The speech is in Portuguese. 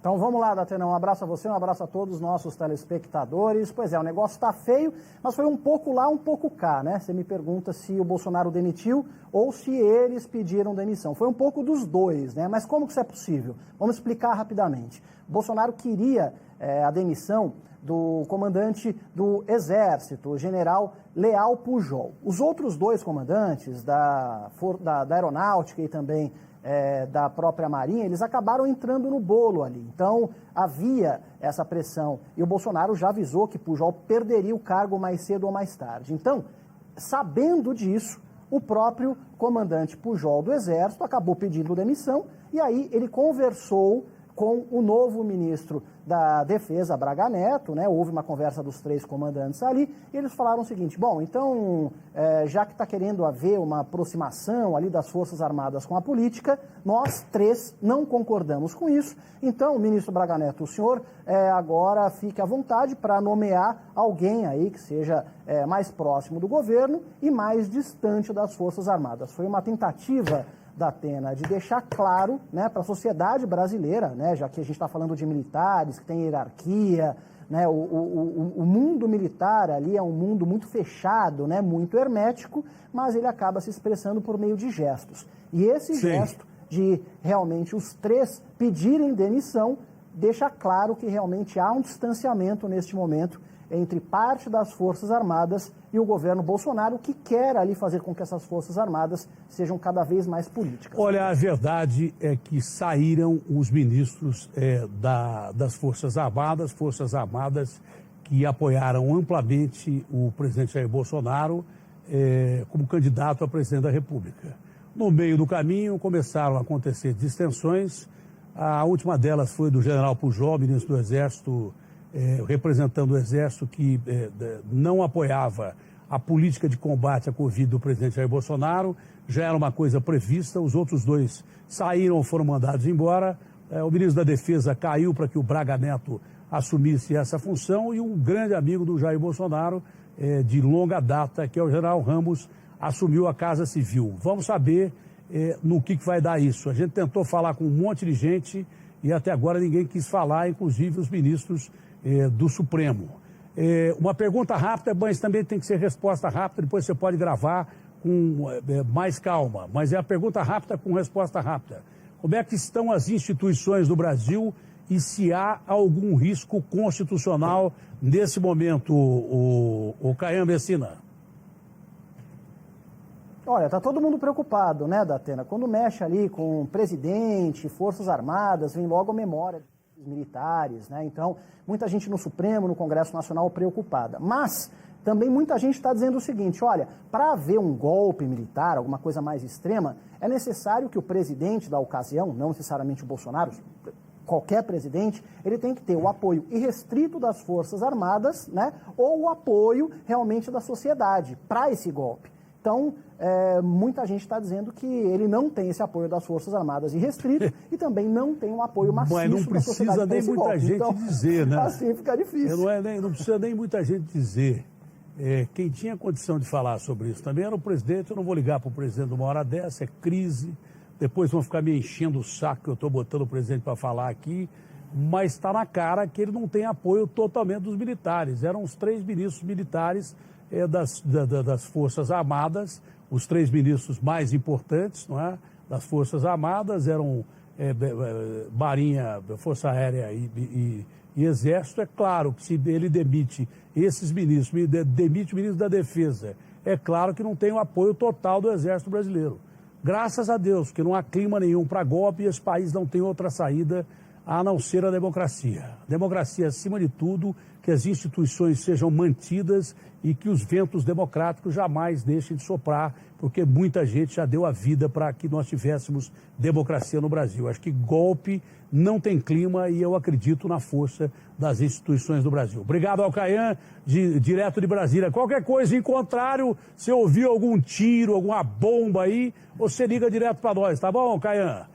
Então vamos lá, Datena, um abraço a você, um abraço a todos os nossos telespectadores. Pois é, o negócio está feio, mas foi um pouco lá, um pouco cá, né? Você me pergunta se o Bolsonaro demitiu ou se eles pediram demissão. Foi um pouco dos dois, né? Mas como que isso é possível? Vamos explicar rapidamente. O Bolsonaro queria a demissão do comandante do Exército, o general Leal Pujol. Os outros dois comandantes da Aeronáutica e também da própria Marinha, eles acabaram entrando no bolo ali. Então, havia essa pressão. E o Bolsonaro já avisou que Pujol perderia o cargo mais cedo ou mais tarde. Então, sabendo disso, o próprio comandante Pujol do Exército acabou pedindo demissão e aí ele conversou com o novo ministro da Defesa, Braga Neto, né? Houve uma conversa dos três comandantes ali, e eles falaram o seguinte: bom, então, já que está querendo haver uma aproximação ali das Forças Armadas com a política, nós três não concordamos com isso, então, ministro Braga Neto, o senhor agora fique à vontade para nomear alguém aí que seja mais próximo do governo e mais distante das Forças Armadas. Foi uma tentativa da Atena de deixar claro, né, para a sociedade brasileira, né, já que a gente está falando de militares, que tem hierarquia, né, o mundo militar ali é um mundo muito fechado, né, muito hermético, mas ele acaba se expressando por meio de gestos. E esse gesto de realmente os três pedirem demissão deixa claro que realmente há um distanciamento neste momento entre parte das Forças Armadas e o governo Bolsonaro, que quer ali fazer com que essas Forças Armadas sejam cada vez mais políticas. Olha, a verdade é que saíram os ministros das Forças Armadas que apoiaram amplamente o presidente Jair Bolsonaro como candidato a presidente da República. No meio do caminho começaram a acontecer distensões, a última delas foi do general Pujol, ministro do Exército, representando o Exército, que não apoiava a política de combate à Covid do presidente Jair Bolsonaro. Já era uma coisa prevista, os outros dois saíram, foram mandados embora. O ministro da Defesa caiu para que o Braga Neto assumisse essa função e um grande amigo do Jair Bolsonaro, de longa data, que é o general Ramos, assumiu a Casa Civil. Vamos saber no que vai dar isso. A gente tentou falar com um monte de gente e até agora ninguém quis falar, inclusive os ministros do Supremo. Uma pergunta rápida, mas também tem que ser resposta rápida, depois você pode gravar com mais calma, mas é a pergunta rápida com resposta rápida. Como é que estão as instituições do Brasil e se há algum risco constitucional nesse momento, o Caian Messina? Olha, está todo mundo preocupado, né, Datena? Quando mexe ali com presidente, Forças Armadas, vem logo a memória dos militares, né? Então, muita gente no Supremo, no Congresso Nacional preocupada. Mas também muita gente está dizendo o seguinte: olha, para haver um golpe militar, alguma coisa mais extrema, é necessário que o presidente da ocasião, não necessariamente o Bolsonaro, qualquer presidente, ele tem que ter o apoio irrestrito das Forças Armadas, né, ou o apoio realmente da sociedade para esse golpe. Então, muita gente está dizendo que ele não tem esse apoio das Forças Armadas irrestrito e também não tem um apoio maciço da sociedade. Mas não precisa nem muita gente dizer, né? Assim fica difícil. Não precisa nem muita gente dizer. Quem tinha condição de falar sobre isso também era o presidente. Eu não vou ligar para o presidente uma hora dessa, é crise. Depois vão ficar me enchendo o saco que eu estou botando o presidente para falar aqui. Mas está na cara que ele não tem apoio totalmente dos militares. Eram os três ministros militares das Forças Armadas, os três ministros mais importantes, não é? Das Forças Armadas eram Marinha, Força Aérea e Exército. É claro que se ele demite esses ministros, demite o ministro da Defesa, é claro que não tem o apoio total do Exército Brasileiro. Graças a Deus, que não há clima nenhum para golpe e esse país não tem outra saída a não ser a democracia. Democracia acima de tudo, que as instituições sejam mantidas e que os ventos democráticos jamais deixem de soprar, porque muita gente já deu a vida para que nós tivéssemos democracia no Brasil. Acho que golpe não tem clima e eu acredito na força das instituições do Brasil. Obrigado ao Caian, direto de Brasília. Qualquer coisa em contrário, se ouviu algum tiro, alguma bomba aí, você liga direto para nós, tá bom, Caian?